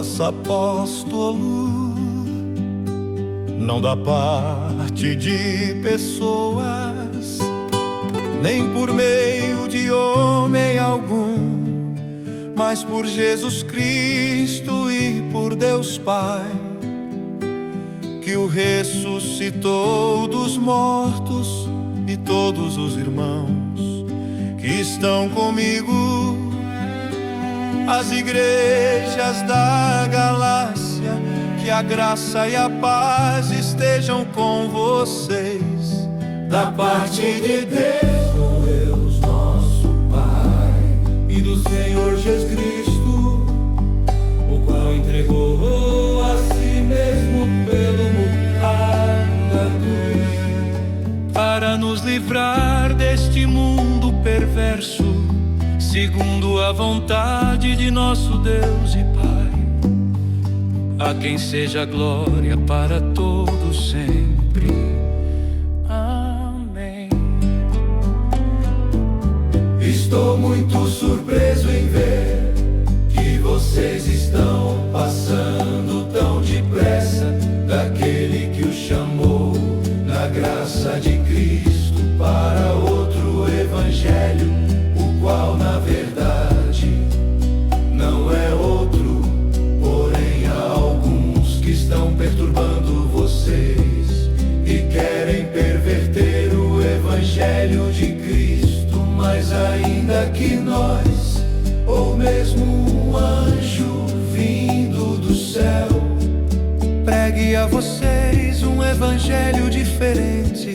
voz, apóstolo, não da parte de pessoas, nem por meio de homem algum, mas por Jesus Cristo e por Deus Pai, que o ressuscitou dos mortos, e todos os irmãos que estão comigo, as igrejas da galáxia, que a graça e a paz estejam com vocês. Da parte de Deus, nosso Pai, e do Senhor Jesus Cristo, o qual entregou a si mesmo pelo pecado, para nos livrar deste mundo perverso, segundo a vontade de nosso Deus e Pai, a quem seja a glória para todos sempre. Amém. Estou muito surpreso em ver que vocês estão passando tão depressa daquele que o chamou na graça de Cristo para outro evangelho, o qual na verdade não é outro, porém há alguns que estão perturbando vocês e querem perverter o evangelho de Cristo. Mas ainda que nós, ou mesmo um anjo vindo do céu, pregue a vocês um evangelho diferente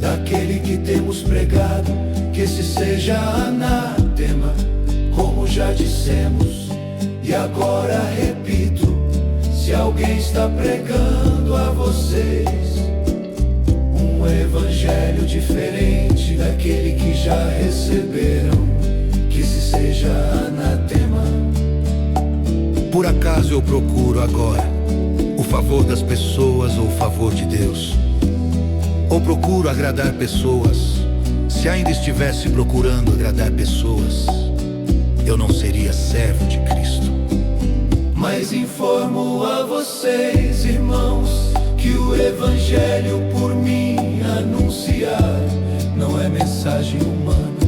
daquele que temos pregado, que esse seja anátema, como já dissemos, e agora repito: se alguém está pregando a vocês um evangelho diferente daquele que já receberam, que esse seja anátema. Por acaso eu procuro agora o favor das pessoas ou o favor de Deus? Ou procuro agradar pessoas? Se ainda estivesse procurando agradar pessoas, eu não seria servo de Cristo. Mas informo a vocês, irmãos, que o evangelho por mim anunciar não é mensagem humana,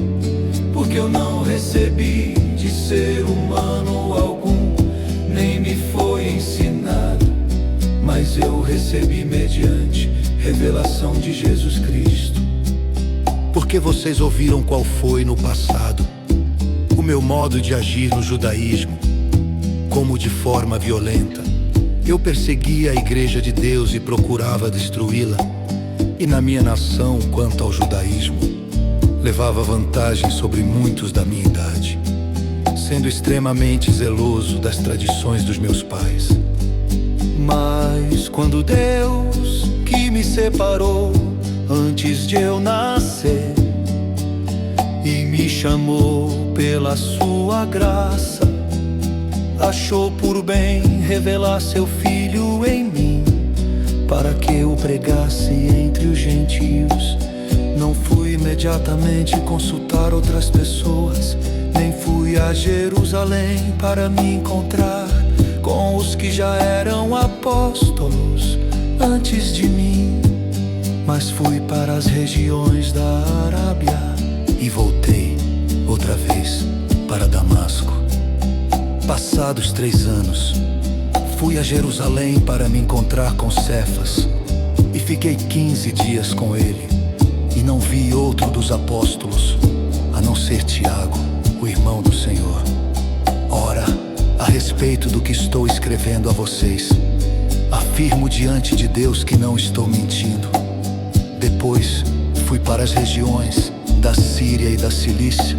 porque eu não recebi de ser humano algum, nem me foi ensinado, mas eu recebi mediante revelação de Jesus Cristo. Porque vocês ouviram qual foi no passado o meu modo de agir no judaísmo, como de forma violenta eu perseguia a igreja de Deus e procurava destruí-la, e na minha nação, quanto ao judaísmo, levava vantagem sobre muitos da minha idade, sendo extremamente zeloso das tradições dos meus pais. Mas quando Deus, que me separou antes de eu nascer e me chamou pela sua graça, achou por bem revelar seu Filho em mim, para que eu pregasse entre os gentios. Não fui imediatamente consultar outras pessoas, nem fui a Jerusalém para me encontrar com os que já eram apóstolos antes de mim, mas fui para as regiões da Arábia e voltei outra vez para Damasco. Passados 3 anos, fui a Jerusalém para me encontrar com Cefas, e fiquei 15 dias com ele, e não vi outro dos apóstolos, a não ser Tiago, o irmão do Senhor. Ora, a respeito do que estou escrevendo a vocês, afirmo diante de Deus que não estou mentindo. Depois fui para as regiões da Síria e da Cilícia,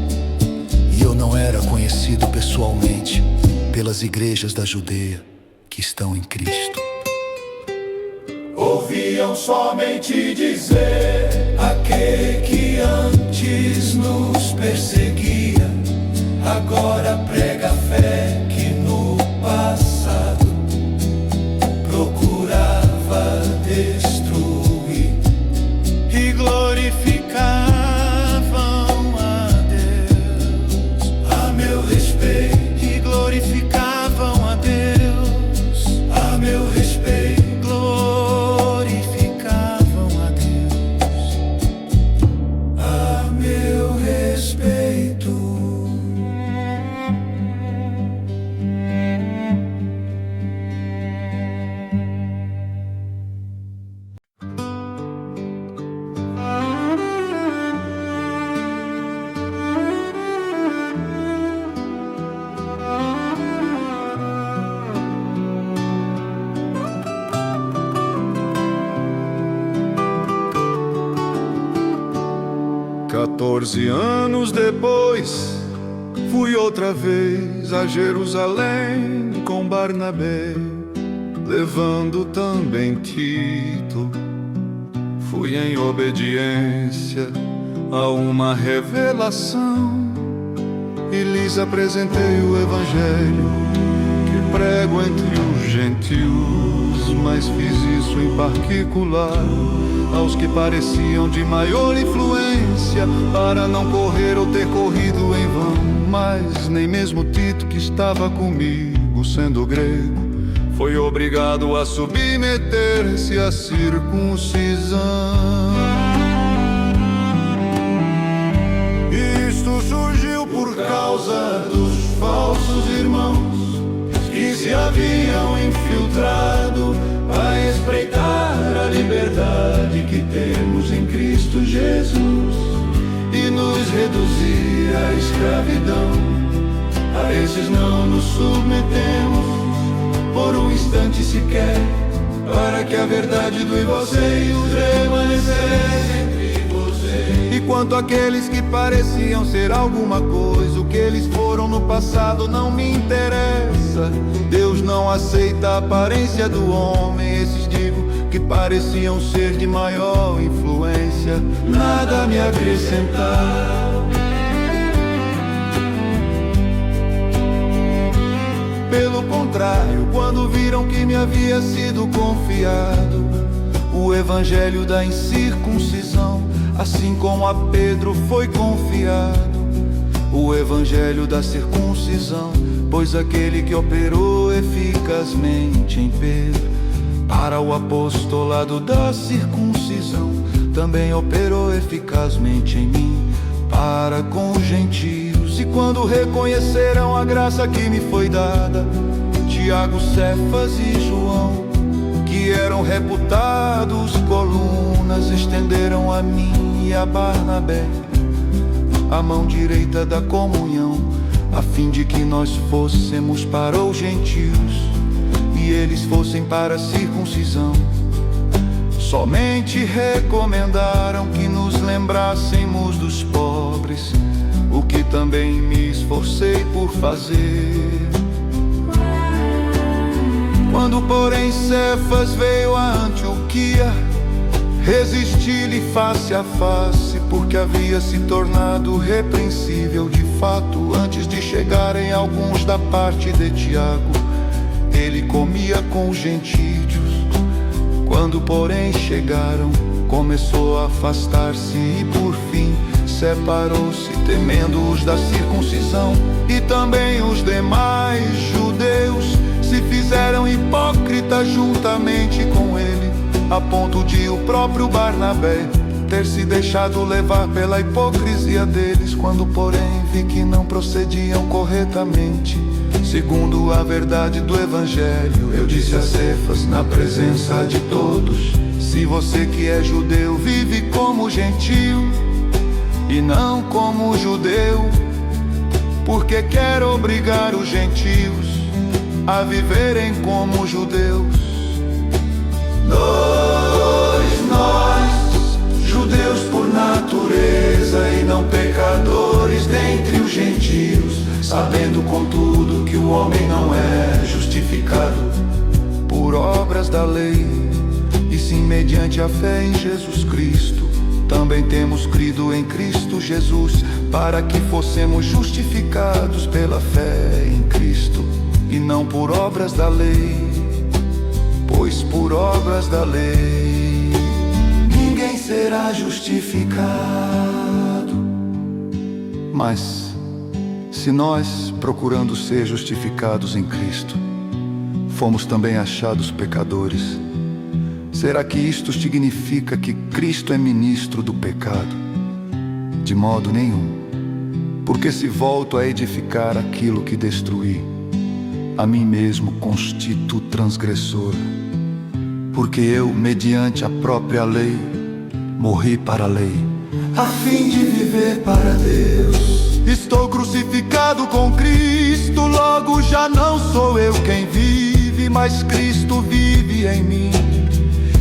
e eu não era conhecido pessoalmente pelas igrejas da Judeia que estão em Cristo. Ouviam somente dizer: aquele que antes nos perseguia, agora prega a fé que no passado procurava destruir, e glorificavam a Deus a meu respeito, e glorificavam a Deus 14 anos depois, fui outra vez a Jerusalém com Barnabé, levando também Tito. Fui em obediência a uma revelação e lhes apresentei o Evangelho que prego entre os gentios, mas fiz isso em particular aos que pareciam de maior influência, para não correr ou ter corrido em vão. Mas nem mesmo Tito, que estava comigo, sendo grego, foi obrigado a submeter-se à circuncisão. Isto surgiu por causa dos falsos irmãos que se haviam infiltrado a espreitar a liberdade que temos em Cristo Jesus e nos reduzir à escravidão. A esses não nos submetemos por um instante sequer, para que a verdade do em vocês permanecer entre vocês. E quanto àqueles que pareciam ser alguma coisa, o que eles foram no passado não me interessa. Deus não aceita a aparência do homem. Esses digo que pareciam ser de maior influência, nada me acrescentar. Pelo contrário, quando viram que me havia sido confiado o Evangelho da incircuncisão, assim como a Pedro foi confiado o Evangelho da circuncisão, pois aquele que operou eficazmente em Pedro para o apostolado da circuncisão, também operou eficazmente em mim para com os gentios. E quando reconheceram a graça que me foi dada, Tiago, Cefas e João, que eram reputados colunas, estenderam a mim e a Barnabé a mão direita da comunhão, a fim de que nós fôssemos para os gentios e eles fossem para a circuncisão. Somente recomendaram que nos lembrássemos dos pobres, o que também me esforcei por fazer. Quando, porém, Cefas veio a Antioquia, resisti-lhe face a face, porque havia se tornado repreensível de fato antes de chegarem alguns da parte de Tiago. Ele comia com os gentios. Quando, porém, chegaram, começou a afastar-se e, por fim, separou-se, temendo os da circuncisão. E também os demais judeus se fizeram hipócritas juntamente com ele, a ponto de o próprio Barnabé ter se deixado levar pela hipocrisia deles. Quando, porém, vi que não procediam corretamente segundo a verdade do Evangelho, eu disse a Cefas na presença de todos: se você que é judeu vive como gentio e não como judeu, porque quer obrigar os gentios a viverem como judeus. Nós, judeus por natureza e não pecadores dentre os gentios, sabendo contudo que o homem não é justificado por obras da lei, e sim mediante a fé em Jesus Cristo. Também temos crido em Cristo Jesus, para que fossemos justificados pela fé em Cristo, e não por obras da lei, pois por obras da lei ninguém será justificado. Mas se nós, procurando ser justificados em Cristo, fomos também achados pecadores, será que isto significa que Cristo é ministro do pecado? De modo nenhum. Porque se volto a edificar aquilo que destruí, a mim mesmo constituo transgressor. Porque eu, mediante a própria lei, morri para a lei, a fim de viver para Deus. Estou crucificado com Cristo, logo já não sou eu quem vive, mas Cristo vive em mim.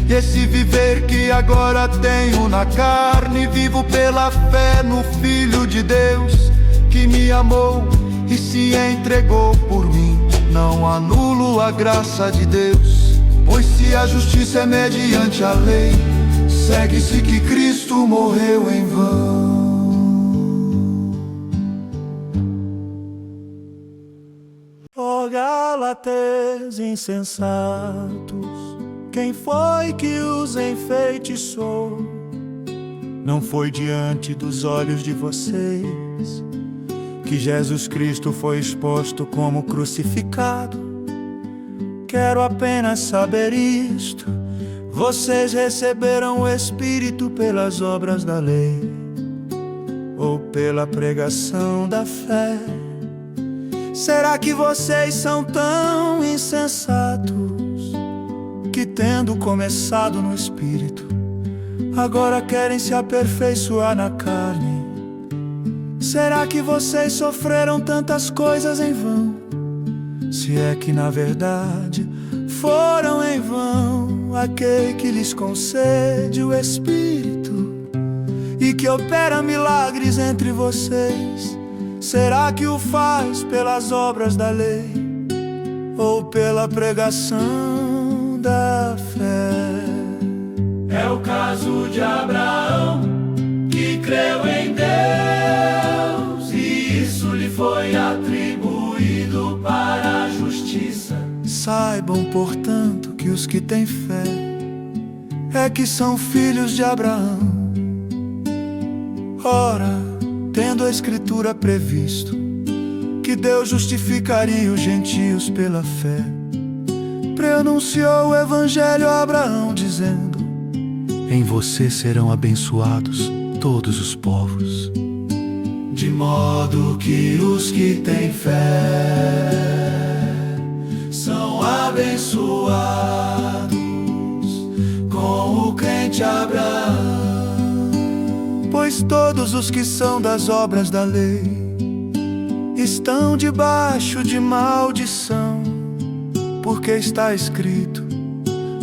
E esse viver que agora tenho na carne, vivo pela fé no Filho de Deus, que me amou e se entregou por mim. Não anulo a graça de Deus, pois se a justiça é mediante a lei, segue-se que Cristo morreu em vão. Ó Gálatas insensatos, quem foi que os enfeitiçou? Não foi diante dos olhos de vocês que Jesus Cristo foi exposto como crucificado? Quero apenas saber isto: vocês receberam o Espírito pelas obras da lei ou pela pregação da fé? Será que vocês são tão insensatos que, tendo começado no Espírito, agora querem se aperfeiçoar na carne? Será que vocês sofreram tantas coisas em vão? Se é que na verdade foram em vão, aquele que lhes concede o Espírito e que opera milagres entre vocês, será que o faz pelas obras da lei ou pela pregação da fé? É o caso de Abraão, que creu em Deus e isso lhe foi atribuído para a justiça. Saibam, portanto, que os que têm fé é que são filhos de Abraão. Ora, tendo a Escritura previsto que Deus justificaria os gentios pela fé, preanunciou o Evangelho a Abraão, dizendo: em você serão abençoados todos os povos. De modo que os que têm fé são abençoados com o crente Abraão. Pois todos os que são das obras da lei estão debaixo de maldição, porque está escrito: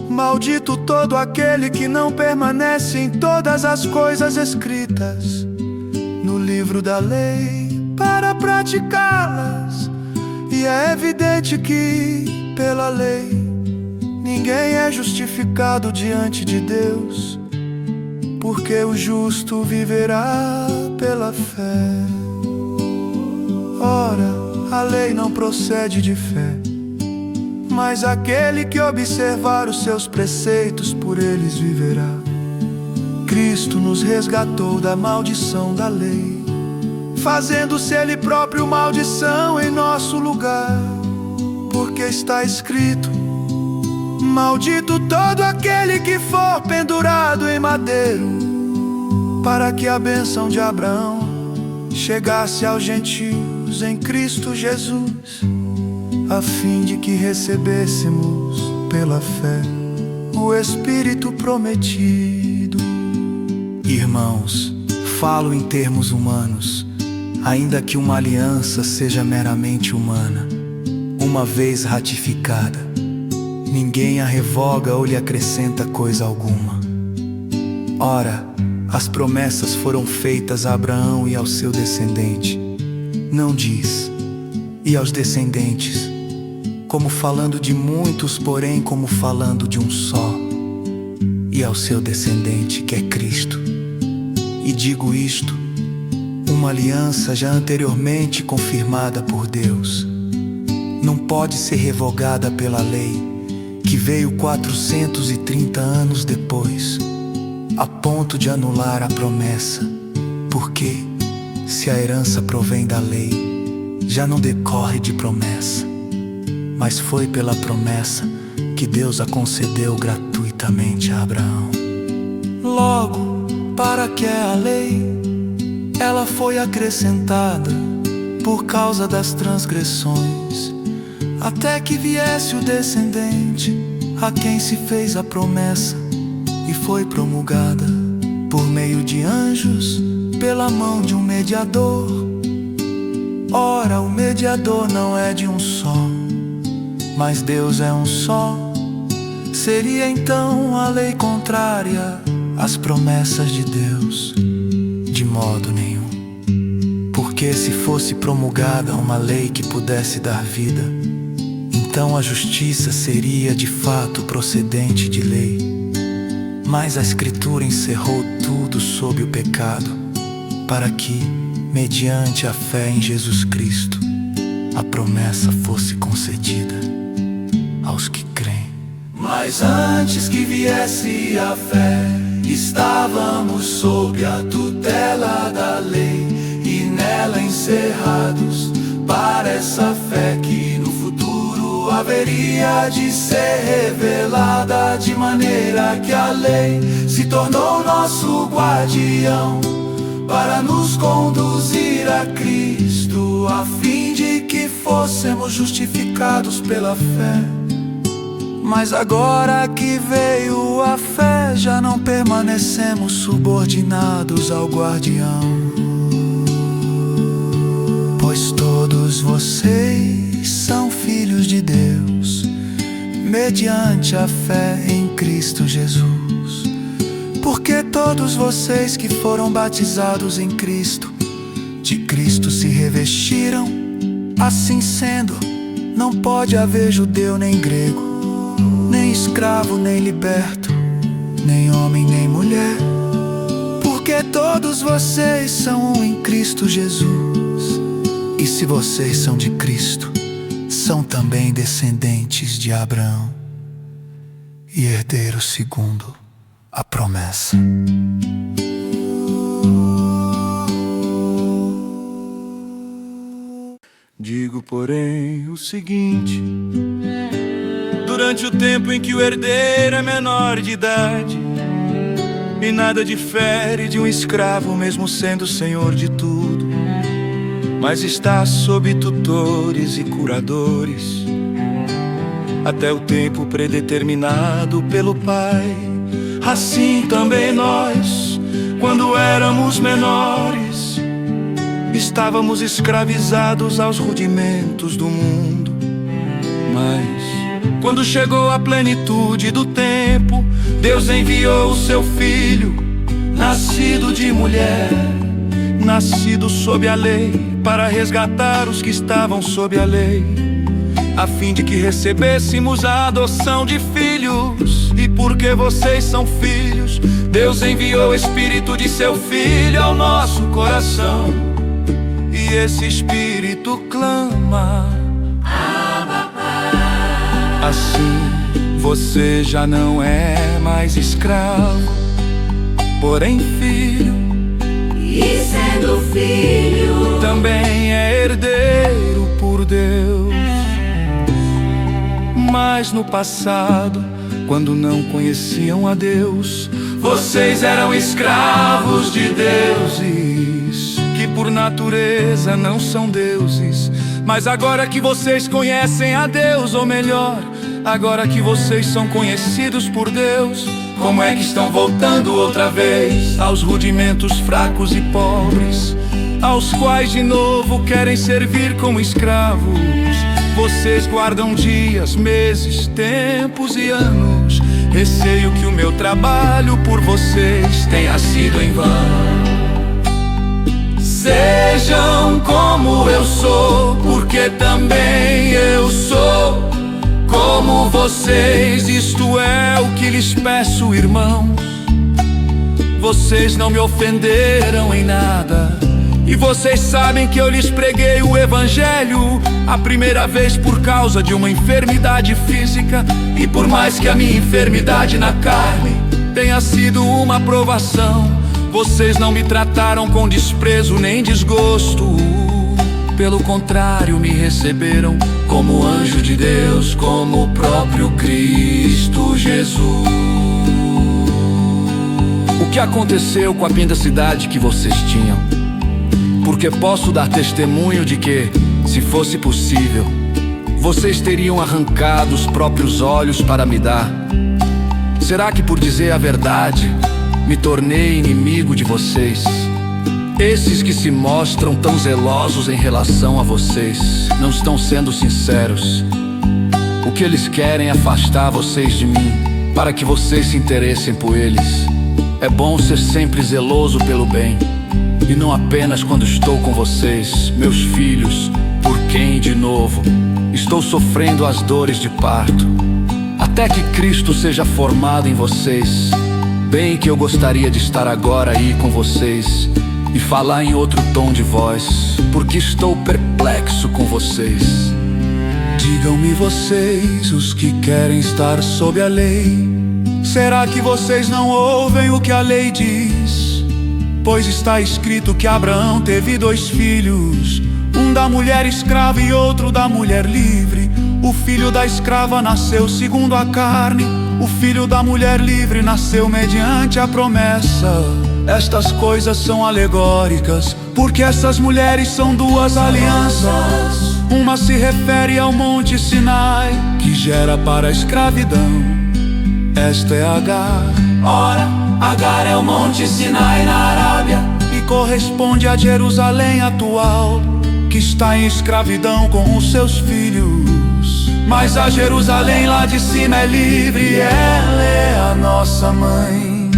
maldito todo aquele que não permanece em todas as coisas escritas no livro da lei para praticá-las. E é evidente que, pela lei, ninguém é justificado diante de Deus, porque o justo viverá pela fé. Ora, a lei não procede de fé, mas aquele que observar os seus preceitos, por eles viverá. Cristo nos resgatou da maldição da lei, fazendo-se Ele próprio maldição em nosso lugar, porque está escrito: maldito todo aquele que for pendurado em madeiro, para que a bênção de Abraão chegasse aos gentios em Cristo Jesus, a fim de que recebêssemos pela fé o Espírito prometido. Irmãos, falo em termos humanos, ainda que uma aliança seja meramente humana, uma vez ratificada, ninguém a revoga ou lhe acrescenta coisa alguma. Ora, as promessas foram feitas a Abraão e ao seu descendente. Não diz: e aos descendentes, como falando de muitos, porém como falando de um só, e ao seu descendente, que é Cristo. E digo isto, uma aliança já anteriormente confirmada por Deus não pode ser revogada pela lei, que veio 430 anos depois, a ponto de anular a promessa. Porque, se a herança provém da lei, já não decorre de promessa, mas foi pela promessa que Deus a concedeu gratuitamente a Abraão. Logo, para que a lei, ela foi acrescentada por causa das transgressões, até que viesse o descendente, a quem se fez a promessa, e foi promulgada por meio de anjos, pela mão de um mediador. Ora, o mediador não é de um só, mas Deus é um só. seria então a lei contrária às promessas de Deus? De modo nenhum. Porque se fosse promulgada uma lei que pudesse dar vida, então a justiça seria de fato procedente de lei. Mas a Escritura encerrou tudo sob o pecado, para que, mediante a fé em Jesus Cristo, a promessa fosse concedida aos que creem. Mas antes que viesse a fé, estávamos sob a tutela da lei, e nela encerrados para essa fé que no futuro haveria de ser revelada, de maneira que a lei se tornou nosso guardião para nos conduzir a Cristo, a fim de que fôssemos justificados pela fé. Mas agora que veio a fé, já não permanecemos subordinados ao guardião. Pois todos vocês são filhos de Deus, mediante a fé em Cristo Jesus. Porque todos vocês que foram batizados em Cristo, de Cristo se revestiram. Assim sendo, não pode haver judeu nem grego, nem escravo nem liberto, nem homem nem mulher, porque todos vocês são um em Cristo Jesus. E se vocês são de Cristo, são também descendentes de Abraão e herdeiros segundo a promessa. Digo, porém, o seguinte: durante o tempo em que o herdeiro é menor de idade, e nada difere de um escravo, mesmo sendo senhor de tudo, mas está sob tutores e curadores, até o tempo predeterminado pelo Pai. Assim também nós, quando éramos menores, estávamos escravizados aos rudimentos do mundo. Mas quando chegou a plenitude do tempo, Deus enviou o seu Filho, nascido de mulher, nascido sob a lei, para resgatar os que estavam sob a lei, a fim de que recebêssemos a adoção de filhos. E porque vocês são filhos, Deus enviou o Espírito de seu Filho ao nosso coração, e esse Espírito clama: Abba, Pai. Assim você já não é mais escravo, porém filho, e sendo filho, também é herdeiro por Deus. Mas no passado, quando não conheciam a Deus, vocês eram escravos de deuses que por natureza não são deuses. Mas agora que vocês conhecem a Deus, ou melhor, agora que vocês são conhecidos por Deus, como é que estão voltando outra vez aos rudimentos fracos e pobres, aos quais de novo querem servir como escravos? Vocês guardam dias, meses, tempos e anos. Receio que o meu trabalho por vocês tenha sido em vão. Sejam como eu sou, porque também eu sou como vocês. Isto é o que lhes peço, irmãos. Vocês não me ofenderam em nada, e vocês sabem que eu lhes preguei o Evangelho a primeira vez por causa de uma enfermidade física. E por mais que a minha enfermidade na carne tenha sido uma provação, vocês não me trataram com desprezo nem desgosto. Pelo contrário, me receberam como anjo de Deus, como o próprio Cristo Jesus. O que aconteceu com a mendicidade que vocês tinham? Porque posso dar testemunho de que, se fosse possível, vocês teriam arrancado os próprios olhos para me dar. Será que, por dizer a verdade, me tornei inimigo de vocês? Esses que se mostram tão zelosos em relação a vocês não estão sendo sinceros. O que eles querem é afastar vocês de mim. para que vocês se interessem por eles. É bom ser sempre zeloso pelo bem, e não apenas quando estou com vocês, meus filhos, por quem, de novo, estou sofrendo as dores de parto, até que Cristo seja formado em vocês. Bem que eu gostaria de estar agora aí com vocês e falar em outro tom de voz, porque estou perplexo com vocês. Digam-me vocês, os que querem estar sob a lei, será que vocês não ouvem o que a lei diz? Pois está escrito que Abraão teve 2 filhos, um da mulher escrava e outro da mulher livre. O filho da escrava nasceu segundo a carne, o filho da mulher livre nasceu mediante a promessa. Estas coisas são alegóricas, porque essas mulheres são 2 alianças. Uma se refere ao monte Sinai, que gera para a escravidão. Esta é Agar. Ora, Agar é o monte Sinai na Arábia, E corresponde a Jerusalém atual, que está em escravidão com os seus filhos. Mas a Jerusalém lá de cima é livre, ela é a nossa mãe.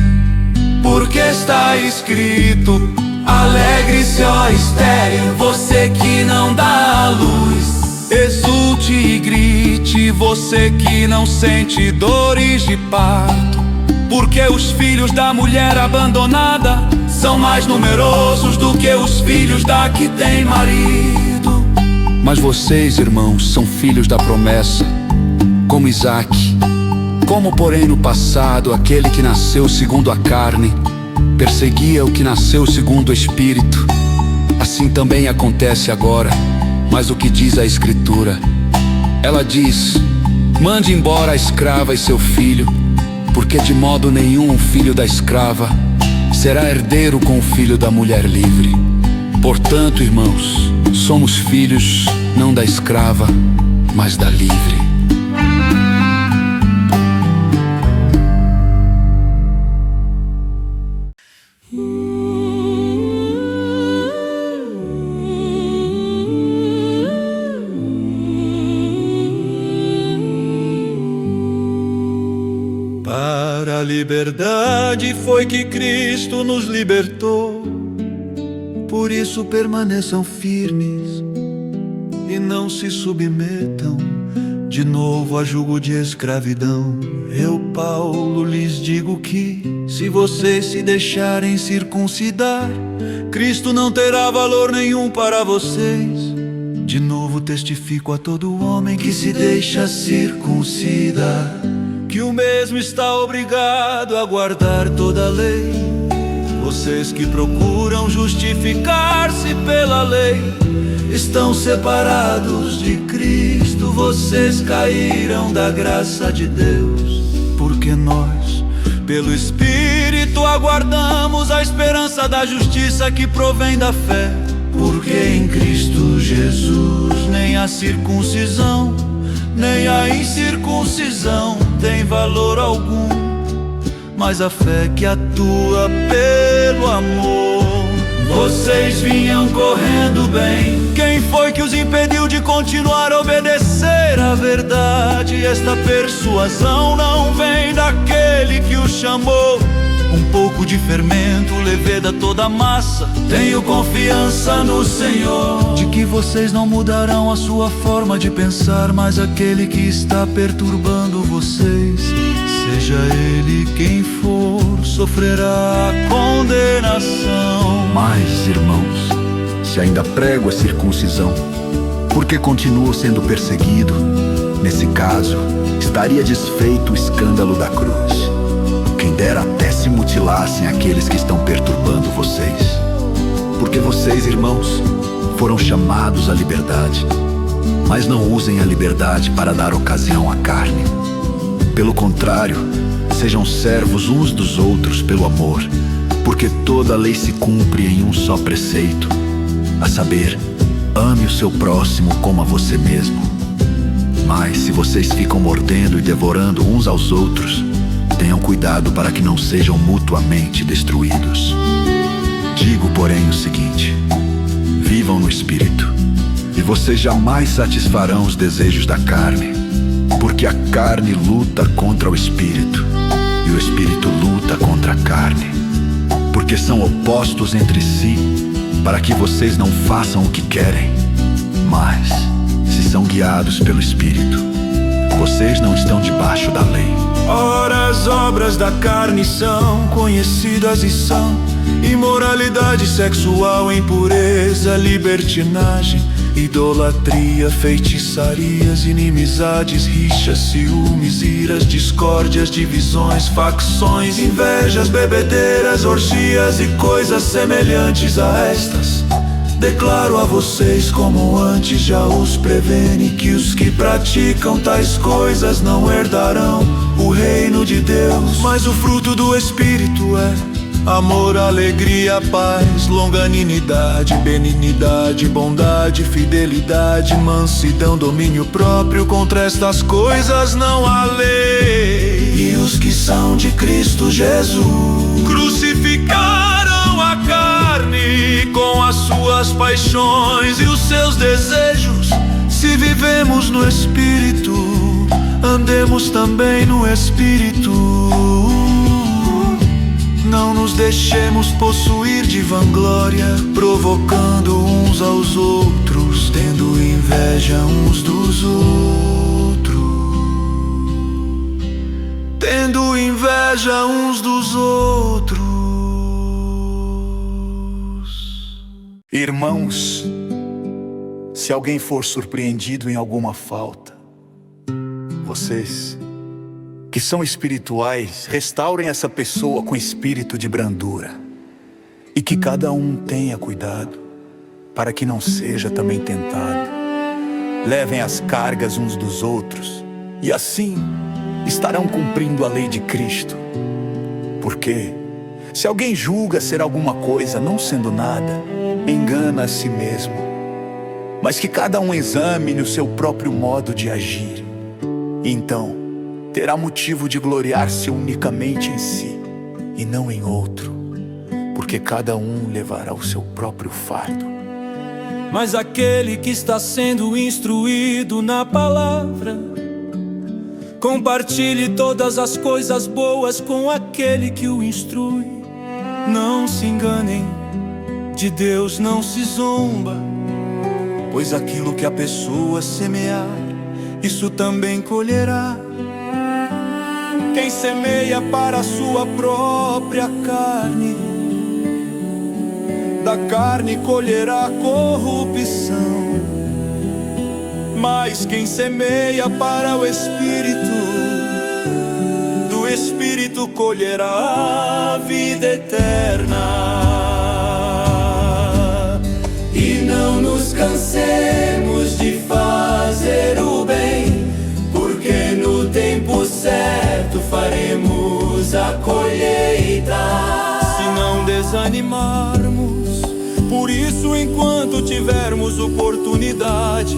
Porque está escrito: alegre-se, ó estéril, você que não dá a luz. Exulte e grite, você que não sente dores de parto. Porque os filhos da mulher abandonada são mais numerosos do que os filhos da que tem marido. Mas vocês, irmãos, são filhos da promessa, como Isaque. Como, porém, no passado, aquele que nasceu segundo a carne perseguia o que nasceu segundo o Espírito, assim também acontece agora. Mas o que diz a Escritura? Ela diz: mande embora a escrava e seu filho, porque de modo nenhum o filho da escrava será herdeiro com o filho da mulher livre. Portanto, irmãos, somos filhos não da escrava, mas da livre. Para a liberdade foi que Cristo nos libertou. Por isso permaneçam firmes e não se submetam de novo a jugo de escravidão. Eu, Paulo, lhes digo que, se vocês se deixarem circuncidar, Cristo não terá valor nenhum para vocês. De novo testifico a todo homem que se deixa circuncidar, que o mesmo está obrigado a guardar toda a lei. Vocês que procuram justificar-se pela lei estão separados de Cristo. Vocês caíram da graça de Deus, porque nós, pelo Espírito, aguardamos a esperança da justiça que provém da fé. Porque em Cristo Jesus nem a circuncisão nem a incircuncisão tem valor algum, mas a fé que atua pelo amor. Vocês vinham correndo bem. Quem foi que os impediu de continuar a obedecer à verdade? Esta persuasão não vem daquele que os chamou. Um pouco de fermento, leveda toda a massa. Tenho confiança no Senhor, de que vocês não mudarão a sua forma de pensar. Mas aquele que está perturbando vocês, seja ele quem for, sofrerá a condenação. Mas, irmãos, se ainda prego a circuncisão, por que continuo sendo perseguido? Nesse caso, estaria desfeito o escândalo da cruz. Quem dera até se mutilassem aqueles que estão perturbando vocês. Porque vocês, irmãos, foram chamados à liberdade. Mas não usem a liberdade para dar ocasião à carne. Pelo contrário, sejam servos uns dos outros pelo amor. Porque toda a lei se cumpre em um só preceito, a saber, ame o seu próximo como a você mesmo. Mas se vocês ficam mordendo e devorando uns aos outros, tenham cuidado para que não sejam mutuamente destruídos. Digo, porém, o seguinte: vivam no Espírito, e vocês jamais satisfarão os desejos da carne, Porque a carne luta contra o espírito, e o espírito luta contra a carne, porque são opostos entre si, para que vocês não façam o que querem. Mas, se são guiados pelo espírito, vocês não estão debaixo da lei. Ora, as obras da carne são conhecidas e são imoralidade sexual, impureza, libertinagem, idolatria, feitiçarias, inimizades, rixas, ciúmes, iras, discórdias, divisões, facções, invejas, bebedeiras, orgias e coisas semelhantes a estas. Declaro a vocês, como antes já os preveni, que os que praticam tais coisas não herdarão o reino de Deus. Mas o fruto do Espírito é amor, alegria, paz, longanimidade, benignidade, bondade, fidelidade, mansidão, domínio próprio. Contra estas coisas não há lei. E os que são de Cristo Jesus crucificaram a carne com as suas paixões e os seus desejos. Se vivemos no Espírito, andemos também no Espírito. Não nos deixemos possuir de vanglória, provocando uns aos outros, tendo inveja uns dos outros. Tendo inveja uns dos outros. Irmãos, se alguém for surpreendido em alguma falta, vocês que são espirituais, restaurem essa pessoa com espírito de brandura, e que cada um tenha cuidado, para que não seja também tentado. Levem as cargas uns dos outros, e assim estarão cumprindo a lei de Cristo. Porque, se alguém julga ser alguma coisa não sendo nada, engana a si mesmo. Mas que cada um examine o seu próprio modo de agir, e então terá motivo de gloriar-se unicamente em si, e não em outro, porque cada um levará o seu próprio fardo. Mas aquele que está sendo instruído na palavra, compartilhe todas as coisas boas com aquele que o instrui. Não se enganem, de Deus não se zomba, pois aquilo que a pessoa semear, isso também colherá. Quem semeia para a sua própria carne, da carne colherá corrupção. Mas quem semeia para o Espírito, do Espírito colherá a vida eterna. E não nos cansemos de fazer o bem, porque no tempo certo faremos a colheita. Se não desanimarmos, por isso enquanto tivermos oportunidade,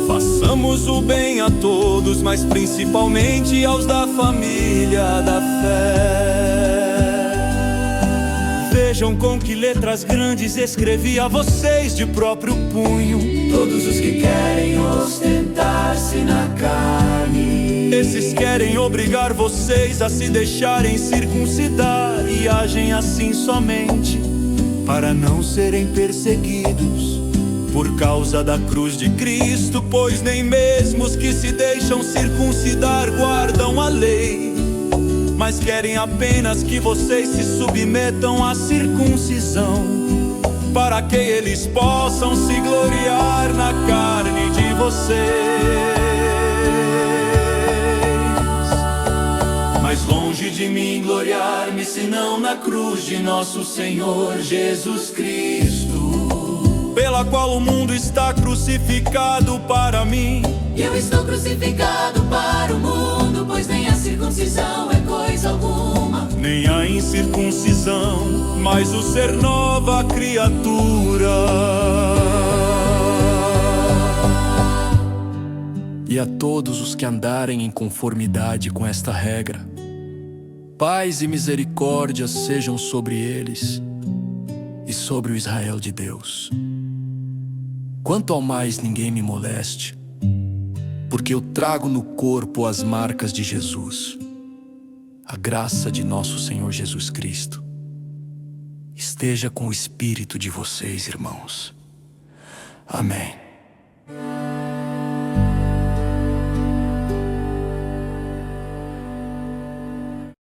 façamos o bem a todos, mas principalmente aos da família da fé. Vejam com que letras grandes escrevi a vocês de próprio punho: todos os que querem ostentar-se na carne, esses querem obrigar vocês a se deixarem circuncidar, e agem assim somente para não serem perseguidos por causa da cruz de Cristo. Pois nem mesmo os que se deixam circuncidar guardam a lei, mas querem apenas que vocês se submetam à circuncisão, para que eles possam se gloriar na carne de vocês. Mas longe de mim gloriar-me, senão na cruz de nosso Senhor Jesus Cristo, pela qual o mundo está crucificado para mim. E eu estou crucificado para o mundo, pois nem a circuncisão é coisa alguma, nem a incircuncisão, mas o ser nova criatura. E a todos os que andarem em conformidade com esta regra, paz e misericórdia sejam sobre eles e sobre o Israel de Deus. Quanto ao mais ninguém me moleste, porque eu trago no corpo as marcas de Jesus. A graça de nosso Senhor Jesus Cristo esteja com o espírito de vocês, irmãos. Amém.